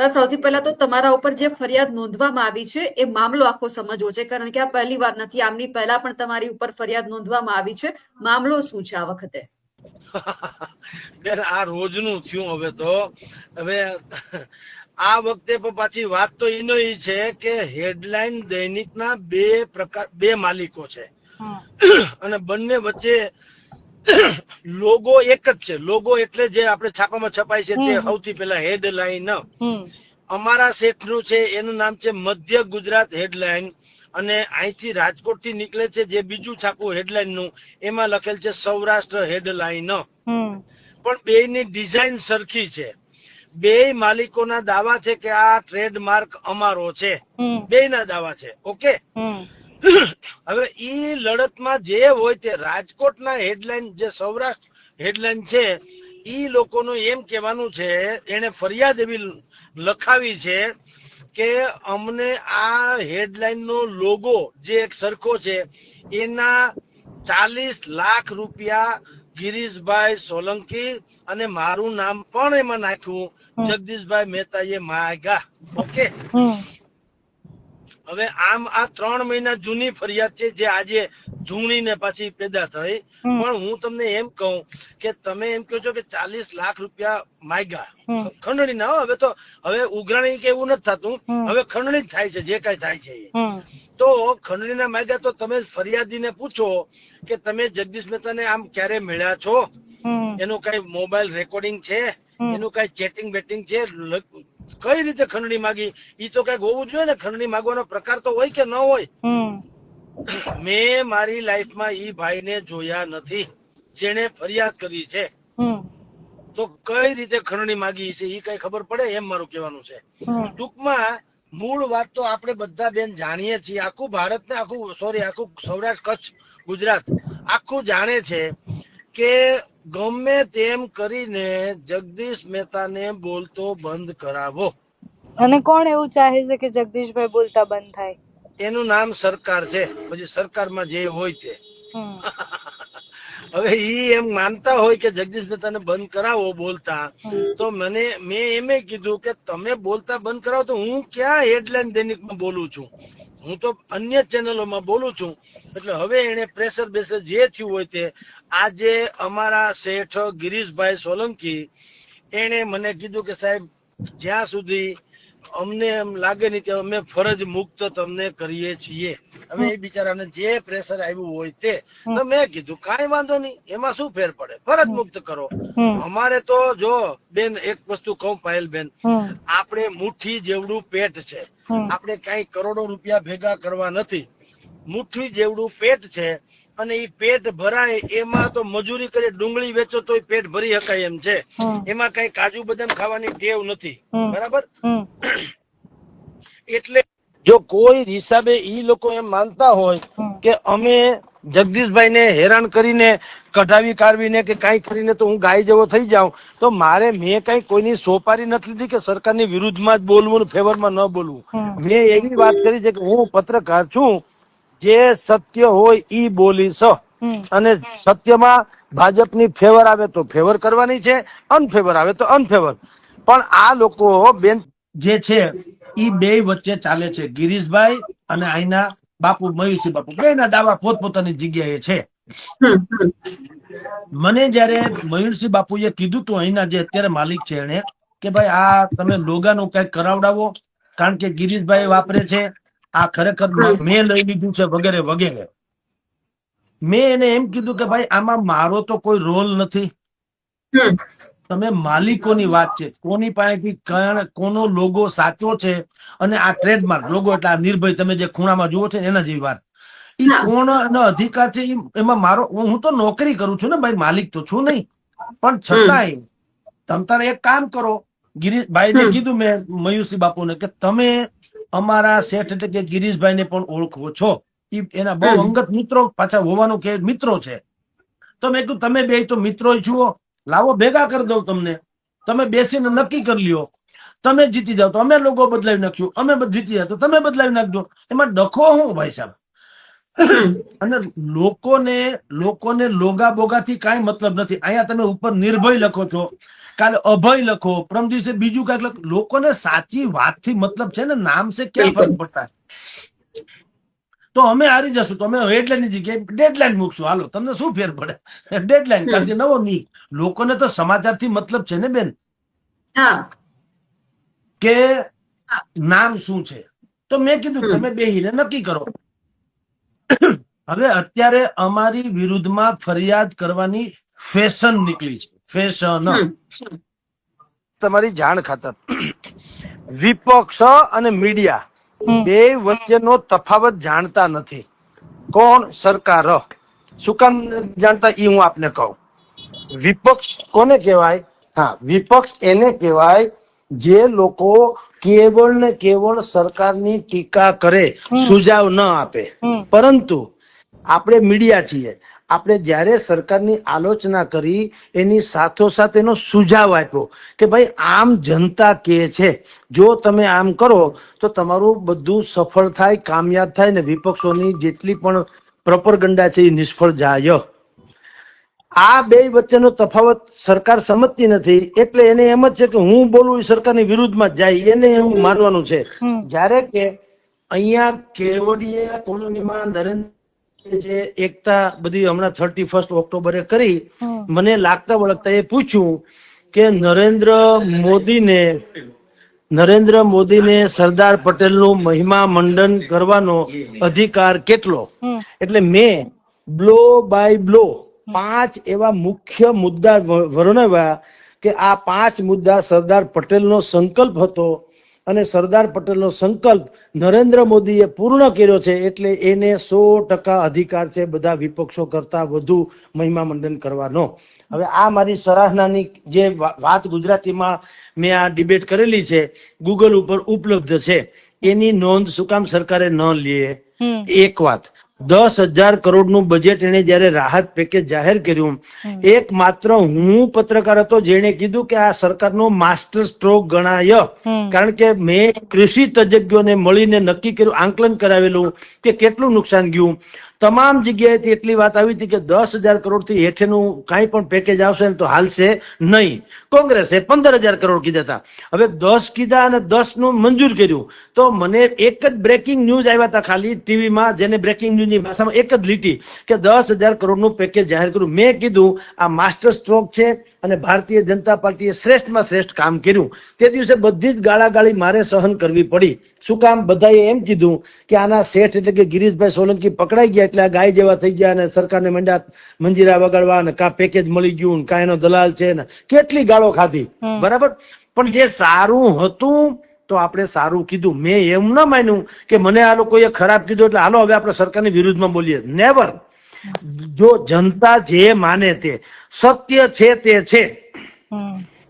Sir, સૌથી પહેલા તો તમારા ઉપર જે ફરિયાદ નોંધવામાં આવી છે એ મામલો આખો સમજવો છે, કારણ કે આ પહેલી વાર નથી. આમની પહેલા પણ તમારી ઉપર ફરિયાદ નોંધવામાં આવી છે. મામલો શું છે આ વખતે? બેન, આ રોજનું થયું. હવે આ વખતે પણ પાછી વાત તો એનો ઈ છે કે હેડલાઇન દૈનિકના બે માલિકો છે અને બંને વચ્ચે લોગો એક જ છે. લોગો એટલે જે આપણે છાપામાં છપાય છે તે સૌથી પહેલા હેડલાઇન. અમારા શેઠનું છે એનું નામ છે મધ્ય ગુજરાત હેડલાઇન, અને અહીંથી રાજકોટ થી નીકળે છે જે બીજું છાપું હેડલાઇન નું, એમાં લખેલ છે સૌરાષ્ટ્ર હેડલાઇન. પણ બેયની ડિઝાઇન સરખી છે. બે માલિકોના દાવા છે કે આ ટ્રેડમાર્ક અમારો છે. બેયના દાવા છે. ઓકે, હવે ઈ લડતમાં જે હોય તે રાજકોટના હેડલાઇન જે સૌરાષ્ટ્ર હેડલાઇન છે ઈ લોકોનું એમ કહેવાનું છે, એને ફરિયાદ એવી લખાવી છે કે અમને આ હેડલાઇન નો લોગો જે એક સરખો છે એના 40 લાખ રૂપિયા ગિરીશભાઈ સોલંકી અને મારું નામ પણ એમાં નાખ્યું, જગદીશભાઈ મહેતાએ માંગ્યા. ઓકે, હવે આમ આ 3 મહિના જૂની ફરિયાદ છે જે આજે ધૂણીને પાછી પેદા થઈ. પણ હું તમને એમ કહું કે તમે એમ કહો છો કે 40 લાખ રૂપિયા માંગ્યા, ખંડણી ના. હવે ઉઘરાણી કે એવું નથી થતું, હવે ખંડણી જ થાય છે જે કઈ થાય છે. તો ખંડણી ના માંગ્યા તો તમે ફરિયાદીને પૂછો કે તમે જગદીશ મહેતાને આમ ક્યારે મળ્યા છો, એનું કઈ મોબાઈલ રેકોર્ડિંગ છે, એનું કઈ ચેટિંગ બેટિંગ છે, કઈ રીતે ખંડણી માંગી, ઈ તો કઈક હોવું જોઈએ ને. ખંડણી માંગવાનો પ્રકાર તો હોય કે ન હોય. મેં મારી લાઈફમાં ઈ ભાઈને જોયા નથી જેને ફરિયાદ કરી છે. તો કઈ રીતે ખંડણી માંગી છે ઈ કઈ ખબર પડે એમ મારું કહેવાનું છે. ટૂંકમાં મૂળ વાત તો આપણે બધા બેન જાણીએ છીએ. આખું ભારત ને આખું સૌરાષ્ટ્ર, કચ્છ, ગુજરાત આખું જાણે છે કે ગમે તેમ કરીને જગદીશ મહેતાને બોલતો બંધ કરાવો. અને કોણ એવું ચાહે છે કે જગદીશભાઈ બોલતા બંધ થાય? એનું નામ સરકાર છે, પછી સરકારમાં જે હોય તે. હવે ઈ એમ માનતા હોય કે જગદીશ મહેતાને બંધ કરાવો બોલતા, તો મેં એમ કીધું કે તમે બોલતા બંધ કરાવો તો હું ક્યાં હેડલાઇન દૈનિકમાં બોલું છું, હું તો અન્ય ચેનલોમાં બોલું છું. એટલે હવે એને પ્રેશર બેસર જે થયું હોય તે, આજે અમારા શેઠ ગિરીશભાઈ સોલંકી એને મને કીધું કે સાહેબ જ્યાં સુધી અમને એમ લાગે નહીં કે અમે ફરજ મુક્ત તમને કરીએ છીએ. હવે એ બિચારાને જે પ્રેશર આવ્યું હોય તે, તો મેં કીધું કાંઈ વાંધો નહીં, એમાં શું ફેર પડે, ફરજ મુક્ત કરો. અમારે તો જો બેન એક વસ્તુ કહું પાયલબેન, આપણે મુઠ્ઠી જેવડું પેટ છે, આપણે કઈ કરોડો રૂપિયા ભેગા કરવા નથી. મુઠ્ઠી જેવડું પેટ છે અને એ પેટ ભરાય એમાં તો મજૂરી કરી ડુંગળી વેચો તો પેટ ભરી શકાય એમ છે. એમાં કઈ કાજુ બદામ ખાવાની ટેવ નથી, બરાબર? એટલે જો કોઈ હિસાબે ઈ લોકો એમ માનતા હોય કે અમે જગદીશભાઈ ને હેરાન કરીને કઢાવી કાઢવીને કે કઈ કરીને તો હું ગાય જેવો થઈ જાઉં, તો મારે મેં કઈ કોઈની સોપારી નથી લીધી કે સરકારની વિરુદ્ધમાં જ બોલવું, ફેવરમાં ન બોલવું. મેં એવી વાત કરી છે કે હું પત્રકાર છું, જે સત્ય હોય ઈ બોલીશ, અને સત્યમાં ભાજપની ફેવર આવે તો ફેવર કરવાની છે, અનફેવર આવે તો અનફેવર. પણ આ લોકો બેન જે છે ઈ બે વચ્ચે ચાલે છે. ગિરીશભાઈ અને અહીંના બાપુ મયુરસિંહ બાપુ બેના દાવા પોતપોતાની જગ્યાએ છે. મને જયારે મયુરસિંહ બાપુએ કીધું તું અહીંના જે અત્યારે માલિક છે એને કે ભાઈ આ તમે લોગાનું કઈક કરાવડાવો, કારણ કે ગિરીશભાઈ વાપરે છે, આ ખરેખર મેં લઈ લીધું છે વગેરે વગેરે. મેં એને એમ કીધું કે ભાઈ આમાં મારો તો કોઈ રોલ નથી, તમે માલિકોની વાત છે, કોની પાસેથી કોનો લોગો સાચો છે, અને આ ટ્રેડમાર્ક લોગો એટલે આ નિર્ભય તમે જે ખૂણામાં જુઓ છો એના જેવી વાત, ઈ કોનો અધિકાર છે એમાં મારો, હું તો નોકરી કરું છું ને ભાઈ, માલિક તો છું નહીં. પણ છતાંય તમ તારે એક કામ કરો, ગિરીશભાઈ ને કીધું મેં મયુરસિંહ બાપુને કે તમે અમારા શેઠ એટલે કે ગિરીશભાઈ ને પણ ઓળખો છો, એના બહુ અંગત મિત્રો પાછા હોવાનું કે મિત્રો છે. તો મેં કીધું તમે બે તો મિત્રો છો, લાવો ભેગા કરી દઉં તમને, તમે બેસીને નક્કી કરી લ્યો, તમે જીતી જાવ તો અમે લોકો બદલાવી નાખ્યું, અમે જીતી જાવ તો તમે બદલાવી નાખજો, એમાં ડખો હું ભાઈ સાહેબ? અને લોકોને લોગા બોગાથી કાંઈ મતલબ નથી. અહીંયા તમે ઉપર નિર્ભય લખો છો, કાલે અભય લખો, પ્રમ દિવસે બીજું કાંઈક લખો. લોકોને સાચી વાતથી મતલબ છે ને, નામ સે ક્યાં ફરક પડતા. તો અમે હારી જશું તો અમે હેડલાઈન ની જગ્યાએ ડેડલાઈન મૂકશું. હાલો, તમને શું ફેર પડે? ડેડલાઈન કાલથી નવો નહીં. લોકોને તો સમાચારથી મતલબ છે ને બેન, કે નામ શું છે. તો મેં કીધું તમે બેહીને નક્કી કરો. હવે અત્યારે અમારી વિરુદ્ધમાં ફરિયાદ કરવાની ફેશન નીકળી છે. ફેશન તમારી જાણ ખાતર, વિપક્ષ અને મીડિયા બે વચ્ચેનો તફાવત જાણતા નથી. કોણ? સરકાર. શું કામ જાણતા એ હું આપને કહું. વિપક્ષ કોને કહેવાય? હા, વિપક્ષ એને કહેવાય જે લોકો કેવળ ને કેવળ સરકારની ટીકા કરે, સુઝાવ ન આપે. પરંતુ આપણે મીડિયા છીએ, આપણે જ્યારે સરકારની આલોચના કરી એની સાથોસાથ એનો સુઝાવ આપ્યો કે ભાઈ આમ જનતા કહે છે, જો તમે આમ કરો તો તમારું બધું સફળ થાય, કામયાબ થાય ને વિપક્ષોની જેટલી પણ પ્રોપેગેન્ડા છે એ નિષ્ફળ જાય. આ બે વચ્ચેનો તફાવત સરકાર સમજતી નથી, એટલે એને એમ જ છે કે હું બોલું એ સરકારની વિરુદ્ધમાં જાય, એને એવું માનવાનું છે. જ્યારે કે અહીંયા કેવડિયા કોલોનીમાં નરેન્દ્ર જે એકતા બધી હમણાં 31 ઓક્ટોબરે કરી, મને લાગતા વળગતા એ પૂછ્યું કે નરેન્દ્ર મોદીને સરદાર પટેલનું મહિમા મંડન કરવાનો અધિકાર કેટલો? એટલે મેં બ્લો બાય બ્લો 5 એવા મુખ્ય મુદ્દા વર્ણવ્યા કે આ 5 મુદ્દા સરદાર પટેલનો સંકલ્પ હતો અને સરદાર પટેલનો સંકલ્પ નરેન્દ્ર મોદીએ પૂર્ણ કર્યો છે, એટલે એને 100% અધિકાર છે બધા વિપક્ષો કરતા વધુ મહિમા મંડન કરવાનો. હવે આ મારી સરાહનાની જે વાત ગુજરાતીમાં મેં આ ડિબેટ કરેલી છે, ગૂગલ ઉપર ઉપલબ્ધ છે, એની નોંધ શું કામ સરકારે ન લે? એક વાત. 10,000 કરોડનું બજેટ એને જયારે રાહત પેકેજ જાહેર કર્યું, એક માત્ર હું પત્રકાર હતો જેને કીધું કે આ સરકારનો માસ્ટર સ્ટ્રોક ગણાય. કારણ કે મેં કૃષિ તજજ્ઞોને મળીને નક્કી કર્યું, આંકલન કરાવેલું કે કેટલું નુકસાન ગયું. તમામ જગ્યાએથી એટલી વાત આવી હતી કે 10,000 કરોડથી હેઠેનું કાંઈ પણ પેકેજ આવશે ને તો હાલશે નહીં. કોંગ્રેસે 15,000 કરોડ કીધા હતા. હવે 10 કીધા અને 10 નું મંજૂર કર્યું. તો મને એક જ બ્રેકિંગ ન્યૂઝ આવ્યા હતા ખાલી ટીવીમાં, જેને બ્રેકિંગ ન્યૂઝની ભાષામાં એક જ લીટી કે 10,000 કરોડનું પેકેજ જાહેર કર્યું. મેં કીધું આ માસ્ટર સ્ટ્રોક છે અને ભારતીય જનતા પાર્ટીએ શ્રેષ્ઠમાં શ્રેષ્ઠ કામ કર્યું. તે દિવસે બધી જ ગાળાગાળી મારે સહન કરવી પડી. શું કામ? બધાએ એમ કીધું કે આના શેઠ એટલે કે ગિરીશભાઈ સોલંકી પકડાઈ ગયા એટલે આ ગાય જેવા થઈ ગયા અને સરકારને મંડ્યા મંજીરા વગાડવા અને કા પેકેજ મળી ગયું, કા એનો દલાલ છે ને કેટલી ગાળો ખાધી. બરાબર. પણ જે સારું હતું તો આપણે સારું કીધું. મેં એમ ન માન્યું કે મને આ લોકોએ ખરાબ કીધું એટલે હાલો હવે આપણે સરકારની વિરુદ્ધમાં બોલીએ. નેવર. જો જનતા જે માને તે સત્ય છે તે છે,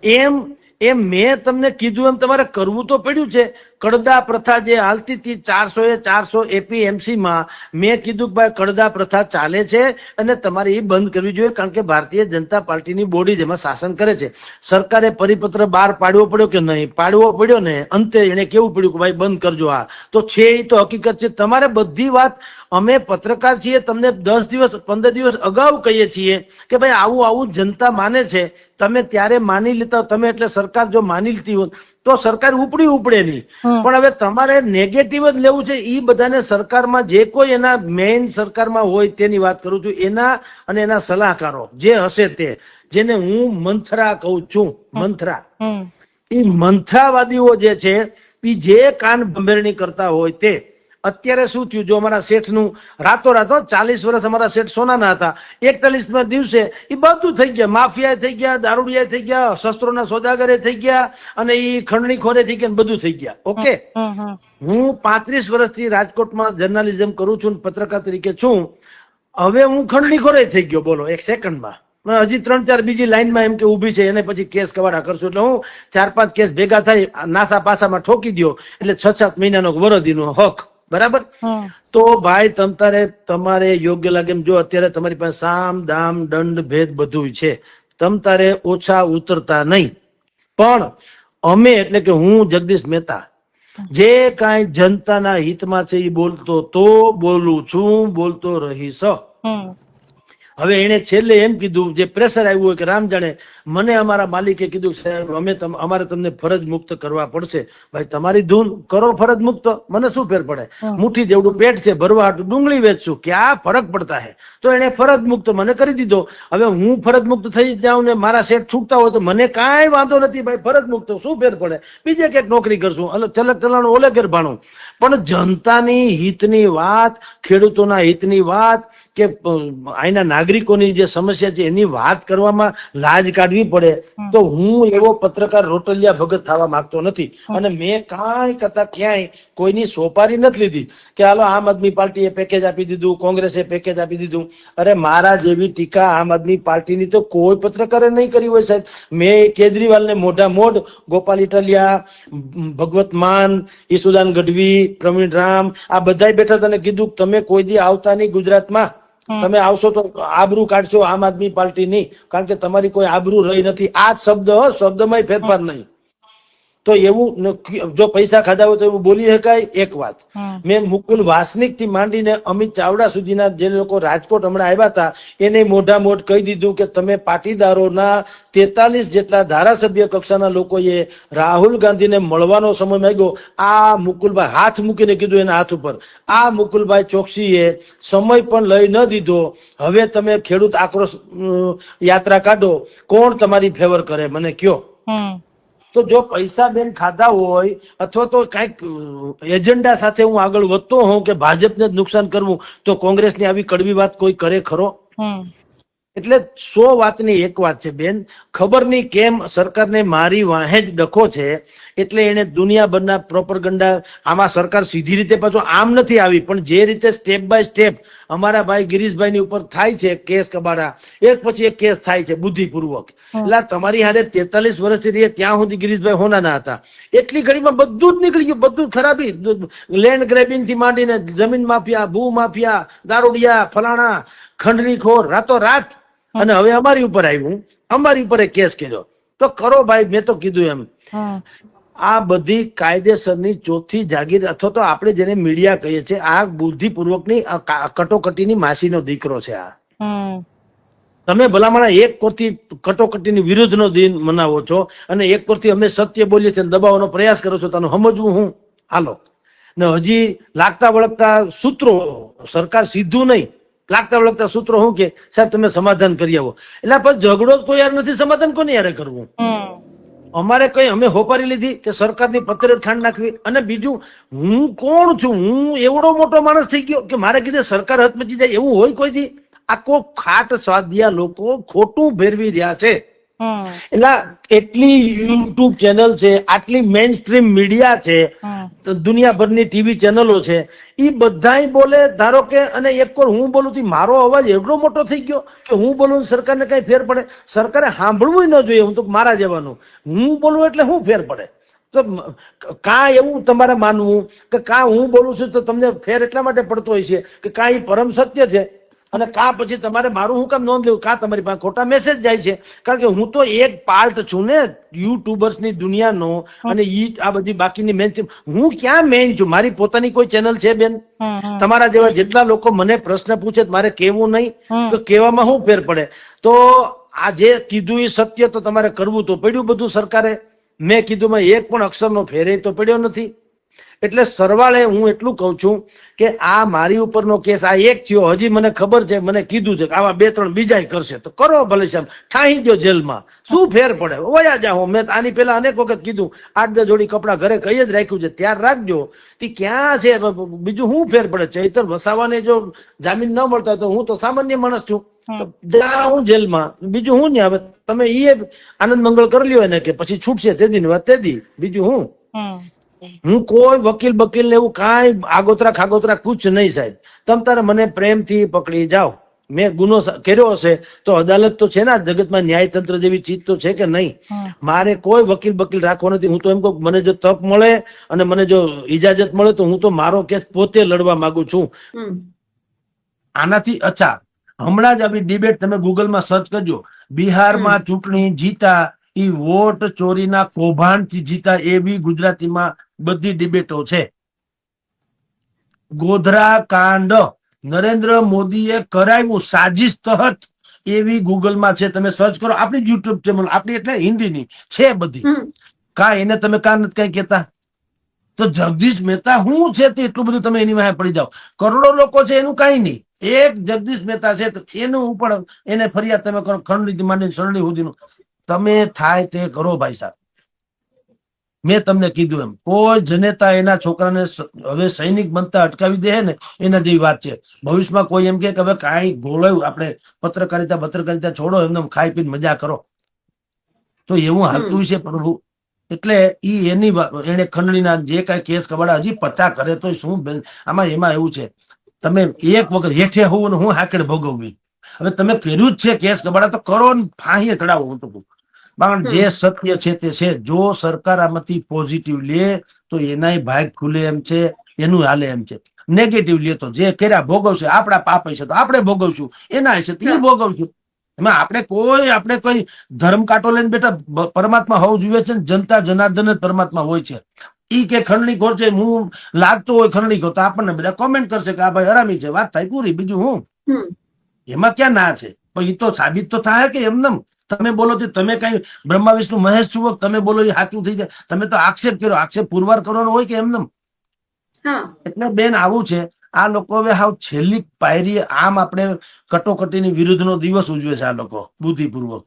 એમ મેં તમને કીધું એમ તમારે કરવું તો પડ્યું છે. કડદા પ્રથા જે હાલતી હતી 400 એપીએમસી માં, મેં કીધું કે ભાઈ કડદા પ્રથા ચાલે છે અને તમારે એ બંધ કરવી જોઈએ, કારણ કે ભારતીય જનતા પાર્ટીની બોડી જેમાં શાસન કરે છે. સરકારે પરિપત્ર બહાર પાડવો પડ્યો કે નહીં? પાડવો પડ્યો ને. અંતે એને કેવું પડ્યું કે ભાઈ બંધ કરજો. આ તો છે, એ તો હકીકત છે. તમારે બધી વાત, અમે પત્રકાર છીએ, તમને 10 દિવસ 15 દિવસ અગાઉ કહીએ છીએ કે ભાઈ આવું જનતા માને છે. તમે ત્યારે માની લેતા, તમે એટલે સરકાર જો માની લેતી હોત તો સરકાર ઉપડે નહીં. પણ હવે તમારે નેગેટિવ જ લેવું છે. એ બધાને સરકારમાં જે કોઈ એના મેઇન સરકારમાં હોય તેની વાત કરું છું, એના અને એના સલાહકારો જે હશે તે, જેને હું મંથરા કહું છું. મંથરા, એ મંથરાવાદીઓ જે છે એ જે કાન ભંભેરણી કરતા હોય તે. અત્યારે શું થયું? જો અમારા શેઠનું રાતોરાત 40 વર્ષ અમારા શેઠ સોનાના હતા, 41માં દિવસે એ બધું થઈ ગયા. માફિયા થઈ ગયા, દારૂડિયા થઈ ગયા, શસ્ત્રોના સોદાગરે થઈ ગયા અને એ ખંડણી ખોરે થઈ ગયા, બધું થઈ ગયા. ઓકે. હું 35 વર્ષથી રાજકોટમાં જર્નાલિઝમ કરું છું, પત્રકાર તરીકે છું. હવે હું ખંડણી ખોરે થઈ ગયો. બોલો, એક સેકન્ડમાં. હજી 3-4 બીજી લાઈનમાં એમ કે ઉભી છે, એને પછી કેસ કવાડા કરશું. એટલે હું 4-5 કેસ ભેગા થાય, નાસા પાસામાં ઠોકી દો એટલે 6-7 મહિનાનો વરદીનો હક. બરાબર. તો ભાઈ તમારે યોગ્ય લાગે એમ, જો અત્યારે તમારી પાસે સામ દામ દંડ ભેદ બધું છે, તમારે ઓછા ઉતરતા નહીં. પણ અમે એટલે કે હું જગદીશ મહેતા જે કાંઈ જનતાના હિતમાં છે એ બોલતો તો બોલું છું, બોલતો રહીશ. હવે એને છેલ્લે એમ કીધું, જે પ્રેશર આવ્યું હોય કે રામ જાણે, મને અમારા માલિકે કીધું સાહેબ અમારે તમને ફરજ મુક્ત કરવા પડશે. ભાઈ તમારી ધૂન કરો ફરજ મુક્ત, મને શું ફેર પડે? મુઠ્ઠી જેવડું પેટ છે, ભરવા હાટું ડુંગળી વેચશું, ક્યાં ફરક પડતા હે? તો એને ફરજ મુક્ત મને કરી દીધો. હવે હું ફરજ મુક્ત થઈ જાઉં ને મારા શેઠ છૂટતા હોય તો મને કાંઈ વાંધો નથી ભાઈ, ફરજ મુક્ત શું ફેર પડે? બીજે ક્યાંક નોકરી કરશું, ચલક ચલાણું ઓલે ઘેર ભાણું. પણ જનતાની હિતની વાત, ખેડૂતોના હિતની વાત કે અહીંના નાગરિકોની જે સમસ્યા છે એની વાત કરવામાં લાજ કાઢવી પડે. તો હું એવો પત્રકાર રોટલિયા ભગત થવા માંગતો નથી, અને મેં કાંઈ કરતા ક્યાંય કોઈની સોપારી નથી લીધી કે હાલો આમ આદમી પાર્ટીએ પેકેજ આપી દીધું, કોંગ્રેસે પેકેજ આપી દીધું. અરે મારા જેવી ટીકા આમ આદમી પાર્ટીની તો કોઈ પત્રકારે નહીં કરી હોય સાહેબ. મેં કેજરીવાલને મોઢા મોઢ, ગોપાલ ઇટાલિયા, ભગવત માન, ઈસુદાન ગઢવી, પ્રવીણ રામ, આ બધાય બેઠા તને કીધું તમે કોઈ દી આવતા નહીં ગુજરાતમાં, તમે આવશો તો આબરૂ કાઢશો આમ આદમી પાર્ટી ની, કારણ કે તમારી કોઈ આબરૂ રહી નથી. આ શબ્દમાં ફેરફાર નહીં. તો એવું જો પૈસા ખાધા હોય તો એવું બોલી શકાય. એક વાત મેં મુકુલ વાસનિક થી માંડીને અમિત ચાવડા સુધીના જે લોકો રાજકોટ હમણાં આવ્યા હતા એને મોઢા મોઢ કહી દીધું કે તમે પાટીદારોના 43 જેટલા ધારાસભ્ય કક્ષાના લોકોએ રાહુલ ગાંધીને મળવાનો સમય માંગ્યો. આ મુકુલભાઈ હાથ મૂકીને કીધું એના હાથ ઉપર, આ મુકુલભાઈ ચોકસીએ સમય પણ લઈ ન દીધો. હવે તમે ખેડૂત આક્રોશ યાત્રા કાઢો, કોણ તમારી ફેવર કરે મને કયો? તો જો પૈસા બેન ખાધા હોય અથવા તો કઈક એજન્ડા સાથે હું આગળ વધતો હોઉં કે ભાજપને જ નુકસાન કરવું, તો કોંગ્રેસની આવી કડવી વાત કોઈ કરે ખરો? એટલે 100 વાતની એક વાત છે બેન, ખબર નહીં કેમ સરકારને મારી વાહે જ ડખો છે, એટલે એને દુનિયાભરના પ્રોપરગંડા. આમાં સરકાર સીધી રીતે પાછો આમ નથી આવી, પણ જે રીતે સ્ટેપ બાય સ્ટેપ અમારા ભાઈ ગિરીશભાઈ ની ઉપર થાય છે કેસ કબાડા, એક પછી એક કેસ થાય છે બુદ્ધિપૂર્વક. એટલે તમારી હારે 43 વર્ષથી રહીએ ત્યાં સુધી ગિરીશભાઈ હોના ના હતા, એટલી ઘડીમાં બધું જ નીકળી ગયું, બધું ખરાબી, લેન્ડ ગ્રેબિંગ થી માંડીને જમીન માફિયા, ભૂ માફિયા, દારૂડિયા, ફલાણા, ખંડણી ખોર, રાતો રાત. અને હવે અમારી ઉપર આવ્યું, અમારી ઉપર કેસ કર્યો. તો કરો ભાઈ, મેં તો કીધું એમ, આ બધી કાયદેસરની ચોથી જાગીર, અથવા તો આપણે જેને મીડિયા કહીએ છીએ, આ બુદ્ધિપૂર્વકની કટોકટીની માસીનો દીકરો છે. આ તમે ભલામણા એક કોરથી કટોકટીની વિરુદ્ધનો દિન મનાવો છો અને એક કોરથી અમે સત્ય બોલીએ છીએ દબાવવાનો પ્રયાસ કરો છો. તને સમજવું હું હાલો ને હજી લાગતા વળગતા સૂત્રો, સરકાર સીધું નહીં, લાગતા વળગતા સૂત્રો શું કે સાહેબ તમે સમાધાન કરી આવો. એટલે પણ ઝઘડો કોઈ યાર નથી, સમાધાન કોને યારે કરવું? અમારે કઈ અમે હોપારી લીધી કે સરકારની પત્રે ખાંડ નાખવી? અને બીજું, હું કોણ છું? હું એવડો મોટો માણસ થઈ ગયો કે મારે કીધે સરકાર હચમચી જાય એવું હોય કોઈ દી? આખો ખાટ સ્વાધ્યા લોકો ખોટું ભેરવી રહ્યા છે. એટલે એટલી યુટ્યુબ ચેનલ છે, આટલી મેઇન સ્ટ્રીમ મીડિયા છે, દુનિયાભરની ટીવી ચેનલો છે, એ બધાય બોલે ધારો કે, અને એક વાર હું બોલું તો મારો અવાજ એટલો મોટો થઈ ગયો કે હું બોલું સરકારને કઈ ફેર પડે? સરકારે સાંભળવું ન જોઈએ. હું તો મારા જવાનું, હું બોલું એટલે શું ફેર પડે? તો કાં એવું તમારે માનવું કે કાં હું બોલું છું તો તમને ફેર એટલા માટે પડતો હોય છે કે કાં એ પરમ સત્ય છે, અને કાં પછી તમારે મારું હું કામ નોંધ લેવું, કાં તમારી પાસે ખોટા મેસેજ જાય છે? કારણ કે હું તો એક પાર્ટ છું ને યુટ્યુબર્સ ની દુનિયાનો, અને આ બધી બાકીની મેન. હું ક્યાં મેઇન છું? મારી પોતાની કોઈ ચેનલ છે બેન? તમારા જેવા જેટલા લોકો મને પ્રશ્ન પૂછે મારે કેવું નહીં, તો કહેવામાં શું ફેર પડે? તો આ જે કીધું એ સત્ય, તો તમારે કરવું તો પડ્યું બધું સરકારે. મેં કીધું એક પણ અક્ષરનો ફેરે તો પડ્યો નથી. એટલે સરવાળે હું એટલું કઉ છું કે આ મારી ઉપરનો કેસ આ એક થયો, હજી મને ખબર છે, મને કીધું છે કે આવા 2-3 બીજા કરશે, તો કરો ભલે સાહેબ, ઠાહી દો જેલમાં, શું ફેર પડે? વયા જાઓ. મેં આની પેલા અનેક વખત કીધું 8-10 જોડી કપડા ઘરે કહી જ રાખ્યું છે, ત્યાર રાખજો. તે ક્યાં છે? બીજું શું ફેર પડે? ચૈતર વસાવાને જો જામીન ન મળતા તો હું તો સામાન્ય માણસ છું, હું જેલમાં, બીજું હું ને? હવે તમે એ આનંદ મંગળ કરી લ્યો ને કે પછી છૂટશે તે દી વાત તે દી, બીજું હું? હું કોઈ વકીલ બકીલ ને એવું કાંઈ આગોતરા ખાગોતરા કુછ નહીં સાહેબ. તમ તારે મને પ્રેમથી પકડી જાઓ. મેં ગુનો કર્યો હશે તો અદાલત તો છે ને, જગતમાં ન્યાયતંત્ર જેવી ચીજ તો છે કે નહીં? મારે કોઈ વકીલ બકીલ રાખવો નથી. હું તો એમ કહું મને જો તક મળે અને મને જો ઇજાજત મળે તો હું તો મારો કેસ પોતે લડવા માંગુ છું. આનાથી અચ્છા, હમણાં જ આવી ડિબેટ તમે ગૂગલમાં સર્ચ કરજો, બિહારમાં ચૂંટણી જીતા એ વોટ ચોરીના કૌભાંડથી જીતા, એ બી ગુજરાતીમાં બધી ડિબેટો છે. ગોધરા કાંડ નરેન્દ્ર મોદીએ કરાવ્યું સાજિશ તહત એવી ગૂગલમાં છે, તમે સર્ચ કરો. આપણી યુટ્યુબ ચેનલ આપણી એટલે હિન્દીની છે બધી. કા એને તમે કા નથી કઈ કેતા? તો જગદીશ મહેતા શું છે તે એટલું બધું તમે એની વાહે પડી જાઓ. કરોડો લોકો છે એનું કઈ નહીં. એક જગદીશ મહેતા છે તો એનું ઉપર એને ફરિયાદ તમે કરો, ખંડની માંડીને સરણી સુધીનું. તમે થાય તે કરો ભાઈ સાહેબ. મેં તમને કીધું એમ, કોઈ જનેતા એના છોકરાને હવે સૈનિક બનતા અટકાવી દે ને એના જેવી વાત છે. ભવિષ્યમાં કોઈ એમ કે હવે કાંઈ ગોળાયું આપણે પત્રકારિતા છોડો, એમને ખાઈ પીને મજા કરો, તો એવું હાલતું છે પ્રભુ. એટલે ઈ એની એને ખંડણીના જે કઈ કેસ કબાડા હજી પતા કરે તો શું બેન, આમાં એમાં એવું છે તમે એક વખત હેઠે હોવું ને હું હાકડ ભોગવવી. હવે તમે કર્યું જ છે કેસ કબાડા તો કરો ને ફાંહીએ ચડાવો. હું તો પણ જે સત્ય છે તે છે. જો સરકાર આમાંથી પોઝિટિવ લે તો એનાય ભાગ ખુલે એમ છે, એનું હાલે એમ છે. નેગેટિવ લે તો જે કર્યા ભોગવશે, આપણા પાપ હશે તો આપણે ભોગવશું, એના હશે તો એ ભોગવશું. એમાં આપણે કોઈ ધર્મ કાંટો લઈને બેઠા પરમાત્મા હોવું જોઈએ છે ને, જનતા જનાર્દન જ પરમાત્મા હોય છે. ઈ કે ખંડણી ખોર છે, હું લાગતો હોય ખંડણી ખોર, તો આપણને બધા કોમેન્ટ કરશે કે આ ભાઈ હરામી છે, વાત થાય પૂરી. બીજું હું એમાં ક્યાં ના છે? પણ એ તો સાબિત તો થાય કે એમને તમે બોલો છો, તમે કઈ બ્રહ્મા વિષ્ણુ મહેશ છુઓ, તમે બોલો એ સાચું થઈ જાય. તમે તો આક્ષેપ કર્યો, આક્ષેપ પુરવાર કરવાનો હોય કે એમને. એટલે બેન આવું છે. આ લોકો હવે હાવ છેલ્લી પાયરી, આમ આપણે કટોકટીની વિરુદ્ધનો દિવસ ઉજવે છે આ લોકો બુદ્ધિપૂર્વક.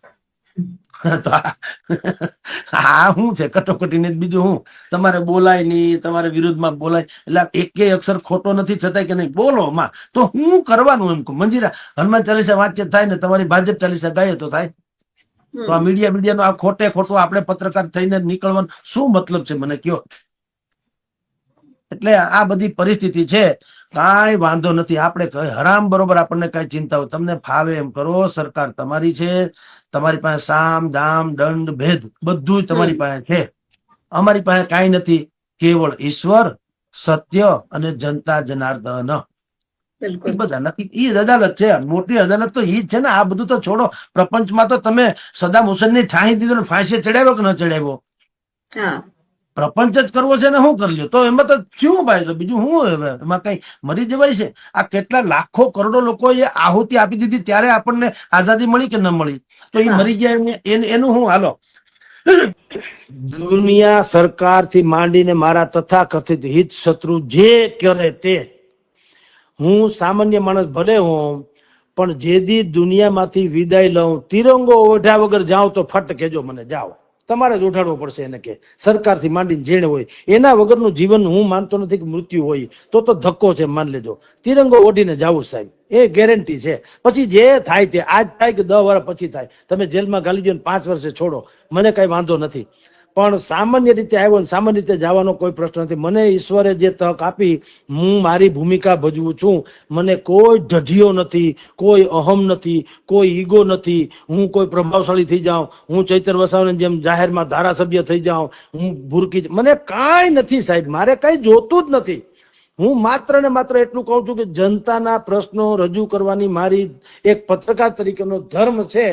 આ શું છે કટોકટીને? બીજું હું? તમારે બોલાય નહીં, તમારે વિરુદ્ધમાં બોલાય એટલે એકેય અક્ષર ખોટો નથી છતાંય કે નહીં બોલો માં, તો હું કરવાનું એમ કહું. મંજીરા હનુમાન ચાલીસા વાંચે થાય ને તમારી ભાજપ ચાલીસા ગાય તો થાય. તો આ મીડિયાનો આ ખોટે ખોટું આપણે પત્રકાર થઈને નીકળવાનું શું મતલબ છે મને કયો? એટલે આ બધી પરિસ્થિતિ છે. કાંઈ વાંધો નથી. આપણે હરામ બરોબર આપણને કઈ ચિંતા હોય, તમને ફાવે એમ કરો. સરકાર તમારી છે, તમારી પાસે સામ દામ દંડ ભેદ બધું તમારી પાસે છે. અમારી પાસે કાંઈ નથી, કેવળ ઈશ્વર, સત્ય અને જનતા જનાર્દન. બધા નથી. ઈ અદાલત છે, મોટી અદાલત તો ઈ જ છે ને. આ બધું તો છોડો. પ્રપંચમાં તો તમે સદામ હુસેનની ઠાહી દીધો ને ફાંસી ચડાવ્યો કે ન ચડાવ્યો? પ્રપંચ જ કરવો છે ને શું કરી લ્યો? તો એમાં તો શું ભાઈ, તો બીજું શું? હવે એમાં કઈ મરી જવાય છે? આ કેટલા લાખો કરોડો લોકો એ આહુતિ આપી દીધી ત્યારે આપણને આઝાદી મળી કે ન મળી? તો એ મરી ગયા એનું શું? હાલો, દુનિયા સરકારથી માંડીને મારા તથાકથિત હિત શત્રુ જે કરે તે, હું સામાન્ય માણસ ભલે હું, પણ જેદી દુનિયામાંથી વિદાય લઉં, તિરંગો ઓઢ્યા વગર જાઉં તો ફટ કેજો મને, જાઓ. તમારે જ ઉઠાડવો પડશે એને, કે સરકારથી માંડીને જેણે હોય એના વગરનું જીવન હું માનતો નથી કે મૃત્યુ હોય તો ધક્કો છે, માન લેજો. તિરંગો ઓઢીને જાવું સાહેબ, એ ગેરંટી છે. પછી જે થાય તે આજ થાય કે 10 વર્ષ પછી થાય, તમે જેલમાં ગાલી દો ને 5 વર્ષે છોડો, મને કઈ વાંધો નથી. પણ સામાન્ય રીતે આવ્યો ને સામાન્ય રીતે જવાનો કોઈ પ્રશ્ન નથી. મને ઈશ્વરે જે તક આપી, હું મારી ભૂમિકા ભજવું છું. મને કોઈ ઢઢિયો નથી, કોઈ અહમ નથી, કોઈ ઈગો નથી. હું કોઈ પ્રભાવશાળી થઈ જાઉં, હું ચૈતર વસાવાની જેમ જાહેરમાં ધારાસભ્ય થઈ જાઉં, હું ભૂરકી, મને કાંઈ નથી સાહેબ. મારે કઈ જોતું જ નથી. હું માત્ર ને માત્ર એટલું કહું છું કે જનતાના પ્રશ્નો રજૂ કરવાની મારી એક પત્રકાર તરીકેનો ધર્મ છે.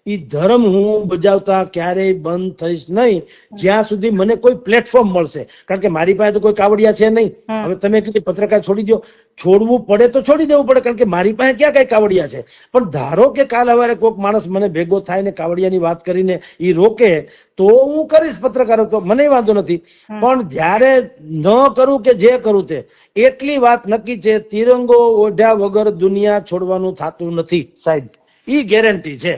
એ ધર્મ હું બજાવતા ક્યારેય બંધ થઈશ નહીં જ્યાં સુધી મને કોઈ પ્લેટફોર્મ મળશે. કારણ કે મારી પાસે તો કોઈ કાવડિયા છે નહીં. હવે તમે કીધું પત્રકાર છોડી દો, છોડવું પડે તો છોડી દેવું પડે, કારણ કે મારી પાસે ક્યાં કઈ કાવડિયા છે. પણ ધારો કે કાલ સવારે કોઈક માણસ મને ભેગો થાય ને કાવડિયાની વાત કરીને એ રોકે તો હું કરીશ પત્રકારો, તો મને વાંધો નથી. પણ જયારે ન કરું કે જે કરું તે, એટલી વાત નક્કી છે, તિરંગો ઓઢ્યા વગર દુનિયા છોડવાનું થતું નથી સાહેબ, ઈ ગેરંટી છે.